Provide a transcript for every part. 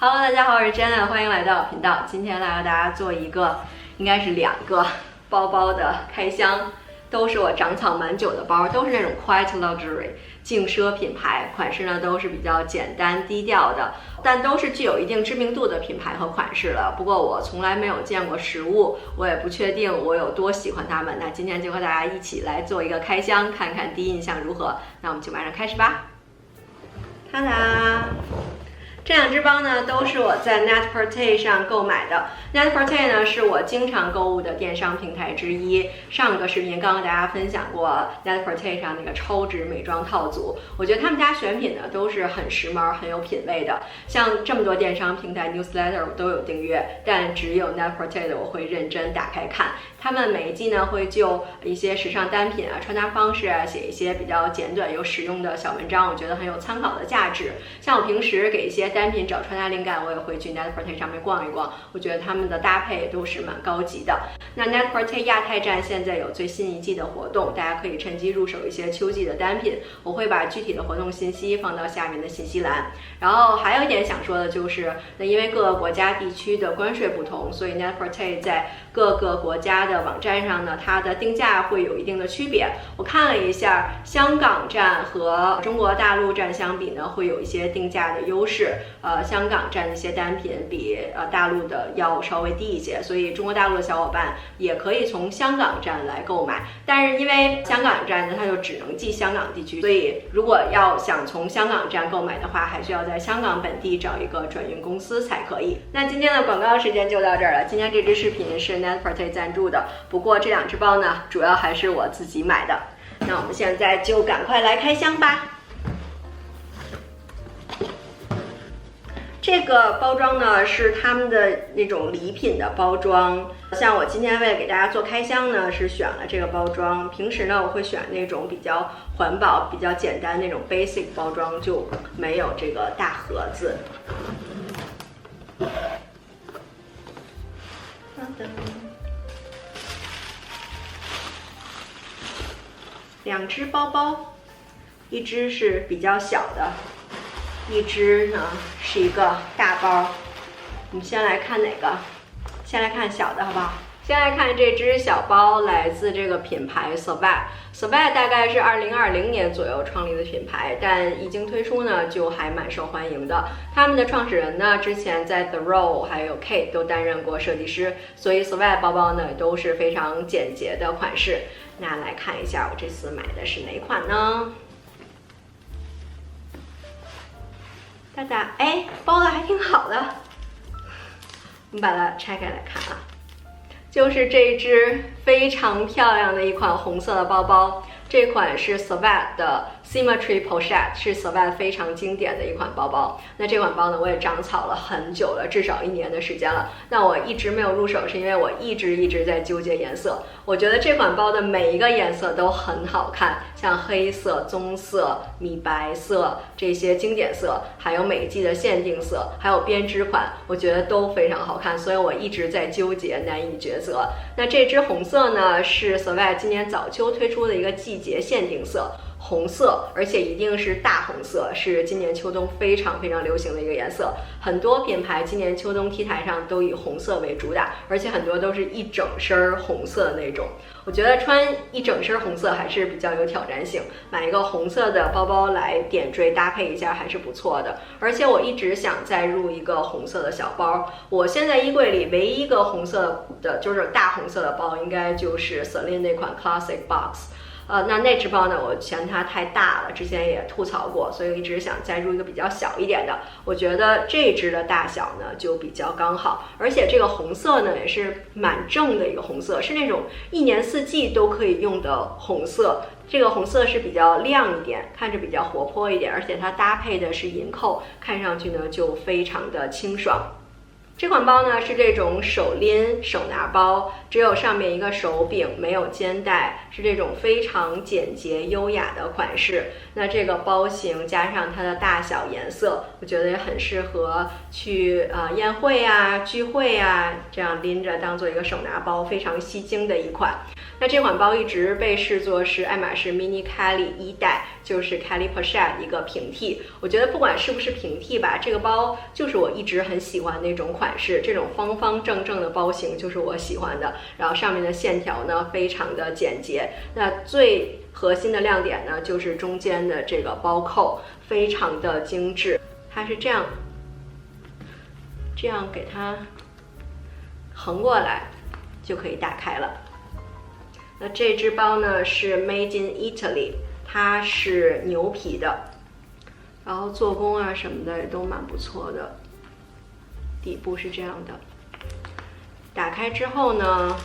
Hello， 大家好，我是 Jenna， 欢迎来到我频道。今天来和大家做一个，应该是2个包包的开箱，都是我长草蛮久的包，都是那种 quiet luxury 静奢品牌，款式呢都是比较简单低调的，但都是具有一定知名度的品牌和款式了。不过我从来没有见过实物，我也不确定我有多喜欢它们。那今天就和大家一起来做一个开箱，看看第一印象如何。那我们就马上开始吧。哒哒。这2只包呢，都是我在 Net-a-Porter 上购买的。Net-a-Porter 呢，是我经常购物的电商平台之一。上个视频刚跟大家分享过 Net-a-Porter 上那个超值美妆套组，我觉得他们家选品呢都是很时髦、很有品味的。像这么多电商平台 newsletter 我都有订阅，但只有 Net-a-Porter 的我会认真打开看。他们每一季呢会就一些时尚单品啊、穿搭方式啊写一些比较简短又实用的小文章，我觉得很有参考的价值。像我平时给一些单品找穿搭灵感，我也会去 Net-a-Porter 上面逛一逛，我觉得他们的搭配都是蛮高级的。那 Net-a-Porter 亚太站现在有最新一季的活动，大家可以趁机入手一些秋季的单品，我会把具体的活动信息放到下面的信息栏。然后还有一点想说的就是，那因为各个国家地区的关税不同，所以 Net-a-Porter 在各个国家的网站上呢，它的定价会有一定的区别。我看了一下，香港站和中国大陆站相比呢，会有一些定价的优势。香港站的一些单品比大陆的要稍微低一些，所以中国大陆的小伙伴也可以从香港站来购买。但是因为香港站呢，它就只能寄香港地区，所以如果要想从香港站购买的话，还需要在香港本地找一个转运公司才可以。那今天的广告时间就到这儿了。今天这支视频是 Net-a-Porter 赞助的，不过这2只包呢，主要还是我自己买的。那我们现在就赶快来开箱吧。这个包装呢是他们的那种礼品的包装，像我今天为了给大家做开箱呢，是选了这个包装。平时呢我会选那种比较环保、比较简单那种 basic 包装，就没有这个大盒子。2只包包，一只是比较小的，一只呢是一个大包。我们先来看哪个？先来看小的好不好？先来看这只小包，来自这个品牌 Savat。Savat 大概是2020年左右创立的品牌，但一经推出呢就还蛮受欢迎的。他们的创始人呢之前在 The Row 还有 Kate 都担任过设计师，所以 Savat 包包呢都是非常简洁的款式。那来看一下我这次买的是哪款呢？大家包的还挺好的，我们把它拆开来看啊，就是这只非常漂亮的一款红色的包包。这款是 Savat 的 Symmetry Pochette， 是 Savat 非常经典的一款包包。那这款包呢，我也长草了很久了，至少1年的时间了。那我一直没有入手，是因为我一直在纠结颜色。我觉得这款包的每一个颜色都很好看，像黑色、棕色、米白色这些经典色，还有每一季的限定色，还有编织款，我觉得都非常好看，所以我一直在纠结，难以抉择。那这支红色呢，是 Savat 今年早秋推出的一个季节限定色。红色，而且一定是大红色，是今年秋冬非常流行的一个颜色。很多品牌今年秋冬 T 台上都以红色为主打，而且很多都是一整身红色的那种。我觉得穿一整身红色还是比较有挑战性，买一个红色的包包来点缀搭配一下还是不错的。而且我一直想再入一个红色的小包，我现在衣柜里唯一一个红色的就是大红色的包，应该就是 Celine 那款 Classic Box。那只包呢，我嫌它太大了，之前也吐槽过，所以我一直想再入一个比较小一点的。我觉得这只的大小呢就比较刚好，而且这个红色呢也是蛮正的一个红色，是那种1年4季都可以用的红色。这个红色是比较亮一点，看着比较活泼一点，而且它搭配的是银扣，看上去呢就非常的清爽。这款包呢是这种手拎手拿包，只有上面一个手柄，没有肩带，是这种非常简洁优雅的款式。那这个包型加上它的大小颜色，我觉得也很适合去宴会啊、聚会啊，这样拎着当做一个手拿包，非常吸睛的一款。那这款包一直被视作是爱马仕 Mini Kelly 1代，就是 Kelly Pochette 一个平替。我觉得不管是不是平替吧，这个包就是我一直很喜欢那种款式，这种方方正正的包型就是我喜欢的。然后上面的线条呢非常的简洁，那最核心的亮点呢就是中间的这个包扣非常的精致，它是这样给它横过来就可以打开了。那这只包呢是 Made in Italy， 它是牛皮的，然后做工啊什么的也都蛮不错的。底部是这样的，打开之后呢，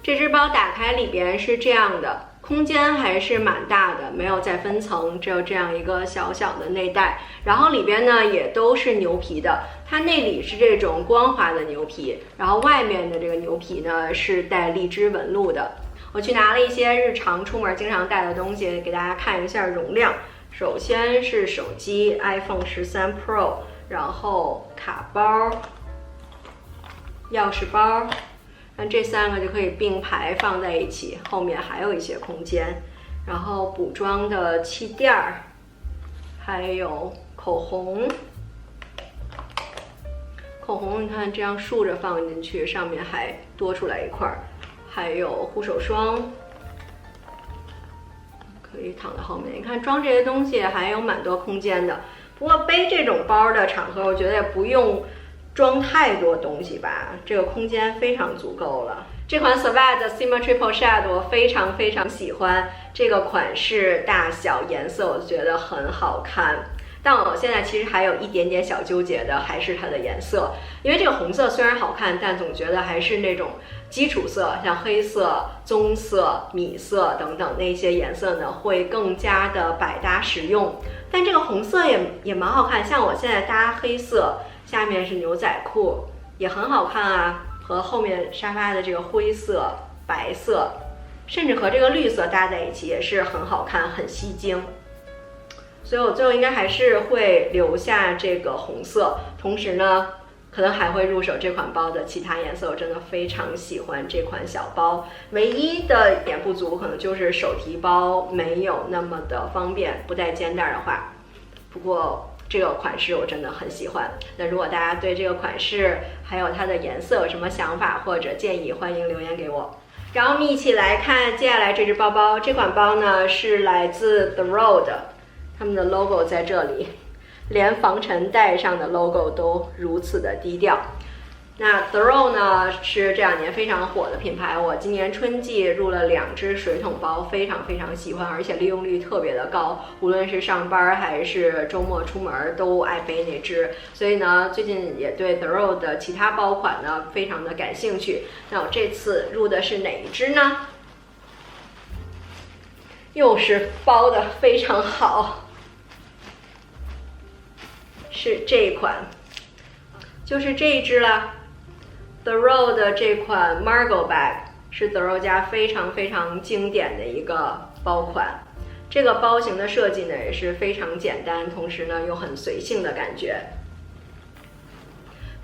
这只包打开里边是这样的，空间还是蛮大的，没有再分层，只有这样一个小小的内袋。然后里边呢也都是牛皮的，它内里是这种光滑的牛皮，然后外面的这个牛皮呢是带荔枝纹路的。我去拿了一些日常出门经常带的东西给大家看一下容量。首先是手机 iPhone 13 Pro， 然后卡包、钥匙包，那这3个就可以并排放在一起，后面还有一些空间。然后补妆的气垫儿，还有口红。口红你看这样竖着放进去，上面还多出来一块，还有护手霜。可以躺在后面，你看装这些东西还有蛮多空间的。不过背这种包的场合，我觉得也不用装太多东西吧，这个空间非常足够了。这款 Savage 的 Symmetry Pochette 我非常非常喜欢，这个款式、大小、颜色我觉得很好看。但我现在其实还有一点点小纠结的，还是它的颜色，因为这个红色虽然好看，但总觉得还是那种基础色，像黑色、棕色、米色等等那些颜色呢，会更加的百搭实用。但这个红色也蛮好看，像我现在搭黑色，下面是牛仔裤，也很好看啊，和后面沙发的这个灰色、白色，甚至和这个绿色搭在一起也是很好看，很吸睛。所以我最后应该还是会留下这个红色，同时呢可能还会入手这款包的其他颜色，我真的非常喜欢这款小包。唯一的点不足可能就是手提包没有那么的方便，不带肩带的话。不过这个款式我真的很喜欢。那如果大家对这个款式还有它的颜色有什么想法或者建议，欢迎留言给我。然后我们一起来看接下来这只包包。这款包呢是来自 The Road， 他们的 logo 在这里，连防尘袋上的 logo 都如此的低调。那 The Road 呢是这2年非常火的品牌，我今年春季入了2只水桶包，非常非常喜欢，而且利用率特别的高，无论是上班还是周末出门都爱背那只。所以呢最近也对 The Road 的其他包款呢非常的感兴趣。那我这次入的是哪一只呢？又是包的非常好，是这一款，就是这一只了。The Road 的这款 Margot Bag 是 The Road 家非常非常经典的一个包款。这个包型的设计呢也是非常简单，同时呢又很随性的感觉。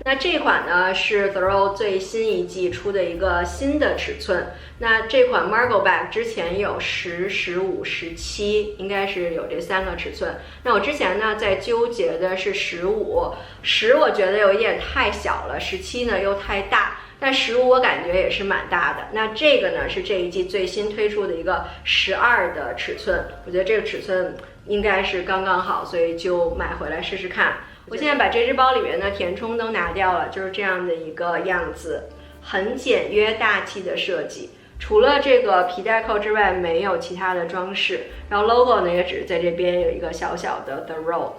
那这款呢是 The Road 最新一季出的一个新的尺寸。那这款 Margot Bag 之前有10、15、17，应该是有这3个尺寸。那我之前呢在纠结的是15，10我觉得有一点太小了，17呢又太大，但15我感觉也是蛮大的。那这个呢是这一季最新推出的一个12的尺寸，我觉得这个尺寸应该是刚刚好，所以就买回来试试看。我现在把这只包里面的填充都拿掉了，就是这样的一个样子，很简约大气的设计。除了这个皮带扣之外，没有其他的装饰。然后 logo 呢，也只是在这边有一个小小的 The Road。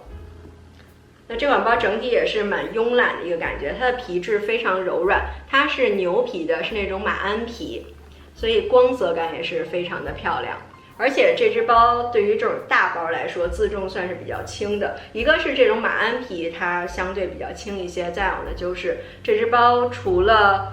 那这款包整体也是蛮慵懒的一个感觉，它的皮质非常柔软，它是牛皮的，是那种马鞍皮，所以光泽感也是非常的漂亮。而且这只包对于这种大包来说，自重算是比较轻的。一个是这种马鞍皮，它相对比较轻一些；再有呢，就是这只包除了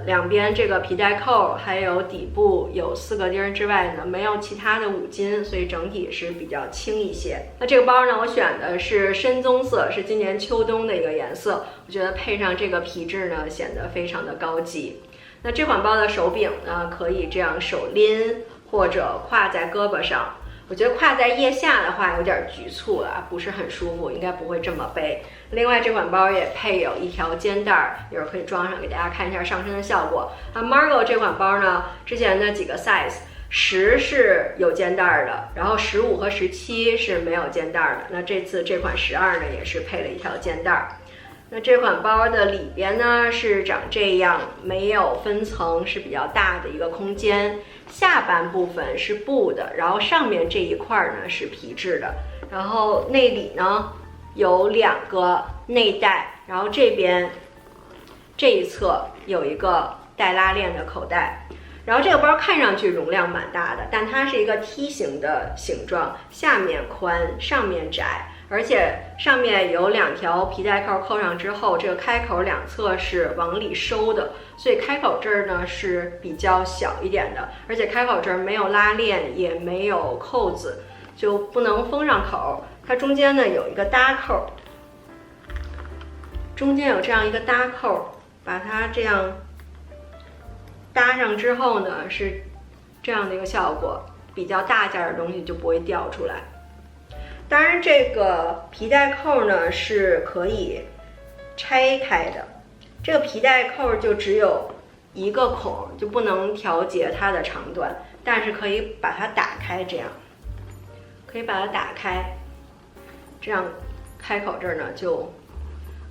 两边这个皮带扣，还有底部有4个钉之外呢，没有其他的五金，所以整体是比较轻一些。那这个包呢，我选的是深棕色，是今年秋冬的一个颜色，我觉得配上这个皮质呢，显得非常的高级。那这款包的手柄呢，可以这样手拎，或者挎在胳膊上。我觉得挎在腋下的话有点局促了，不是很舒服，应该不会这么背。另外这款包也配有一条肩带，一会儿可以装上给大家看一下上身的效果。Margot 这款包呢，之前的几个 size。10是有肩带的，然后15和17是没有肩带的。那这次这款12呢，也是配了一条肩带。那这款包的里边呢是长这样，没有分层，是比较大的一个空间。下半部分是布的，然后上面这一块呢是皮质的。然后内里呢有2个内袋，然后这边这一侧有一个带拉链的口袋。然后这个包看上去容量蛮大的，但它是一个梯形的形状，下面宽，上面窄，而且上面有2条皮带扣，扣上之后，这个开口两侧是往里收的，所以开口这儿呢是比较小一点的，而且开口这儿没有拉链，也没有扣子，就不能封上口。它中间呢有一个搭扣，中间有这样一个搭扣，把它这样搭上之后呢，是这样的一个效果，比较大件的东西就不会掉出来。当然，这个皮带扣呢是可以拆开的，这个皮带扣就只有一个孔，就不能调节它的长短，但是可以把它打开，这样可以把它打开，这样开口这儿呢就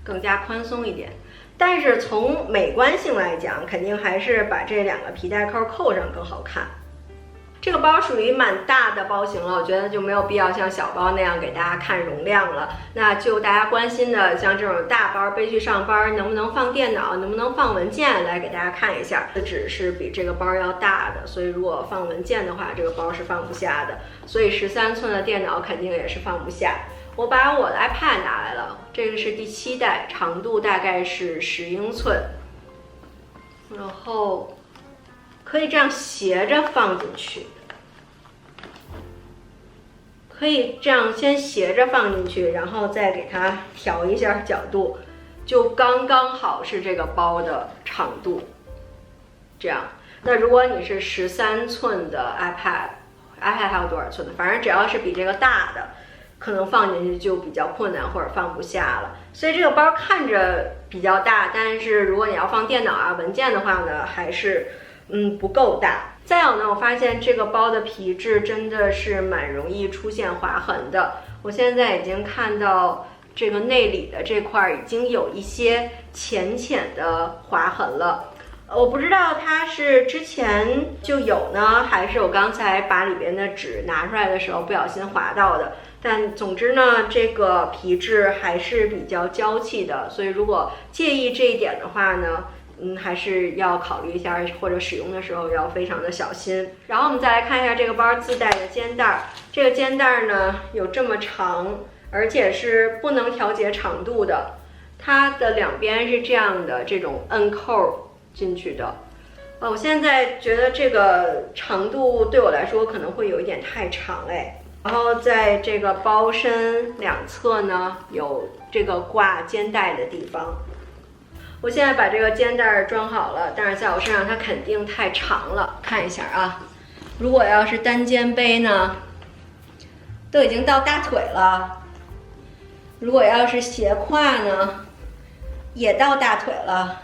更加宽松一点。但是从美观性来讲，肯定还是把这2个皮带扣扣上更好看。这个包属于蛮大的包型了，我觉得就没有必要像小包那样给大家看容量了。那就大家关心的，像这种大包背去上班，能不能放电脑，能不能放文件，来给大家看一下。纸是比这个包要大的，所以如果放文件的话，这个包是放不下的。所以13寸的电脑肯定也是放不下。我把我的 iPad 拿来了，这个是第7代，长度大概是10英寸，然后可以这样斜着放进去，可以这样先斜着放进去，然后再给它调一下角度，就刚刚好是这个包的长度。这样，那如果你是13寸的 iPad 还有多少寸的？反正只要是比这个大的，可能放进去就比较困难或者放不下了。所以这个包看着比较大，但是如果你要放电脑啊、文件的话呢，还是不够大。再有呢，我发现这个包的皮质真的是蛮容易出现划痕的。我现在已经看到这个内里的这块已经有一些浅浅的划痕了。我不知道它是之前就有呢，还是我刚才把里边的纸拿出来的时候不小心划到的。但总之呢，这个皮质还是比较娇气的，所以如果介意这一点的话呢，还是要考虑一下，或者使用的时候要非常的小心。然后我们再来看一下这个包自带的肩带，这个肩带呢有这么长，而且是不能调节长度的，它的两边是这样的，这种摁扣进去的。我现在觉得这个长度对我来说可能会有一点太长哎。然后在这个包身两侧呢，有这个挂肩带的地方。我现在把这个肩带装好了，但是在我身上它肯定太长了。看一下啊，如果要是单肩背呢，都已经到大腿了；如果要是斜挎呢，也到大腿了，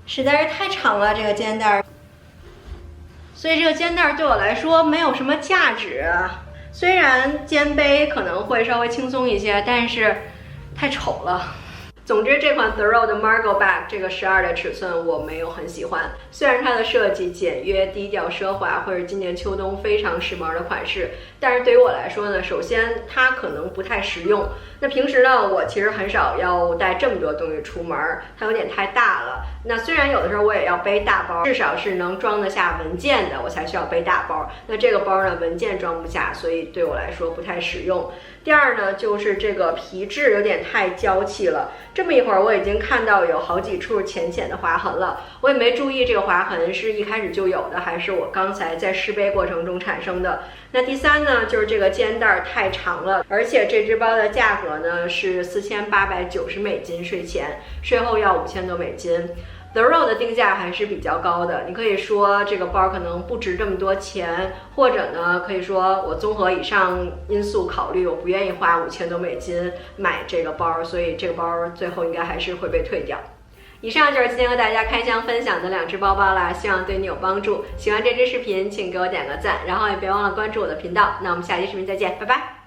实在是太长了这个肩带。所以这个肩带对我来说没有什么价值。虽然肩背可能会稍微轻松一些，但是太丑了。总之，这款 Theroux 的 Margot Bag 这个12的尺寸我没有很喜欢。虽然它的设计简约、低调、奢华，或者今年秋冬非常时髦的款式，但是对于我来说呢，首先它可能不太实用。那平时呢，我其实很少要带这么多东西出门，它有点太大了。那虽然有的时候我也要背大包，至少是能装得下文件的，我才需要背大包。那这个包呢，文件装不下，所以对我来说不太实用。第二呢，就是这个皮质有点太娇气了。这么一会儿，我已经看到有好几处浅浅的划痕了，我也没注意这个划痕是一开始就有的，还是我刚才在试背过程中产生的。那第三呢，就是这个肩带太长了，而且这只包的价格呢是4890美金税前，税后要5000多美金。The Row 的定价还是比较高的，你可以说这个包可能不值这么多钱，或者呢，可以说我综合以上因素考虑，我不愿意花5000多美金买这个包，所以这个包最后应该还是会被退掉。以上就是今天和大家开箱分享的2只包包啦，希望对你有帮助。喜欢这支视频，请给我点个赞，然后也别忘了关注我的频道。那我们下期视频再见，拜拜。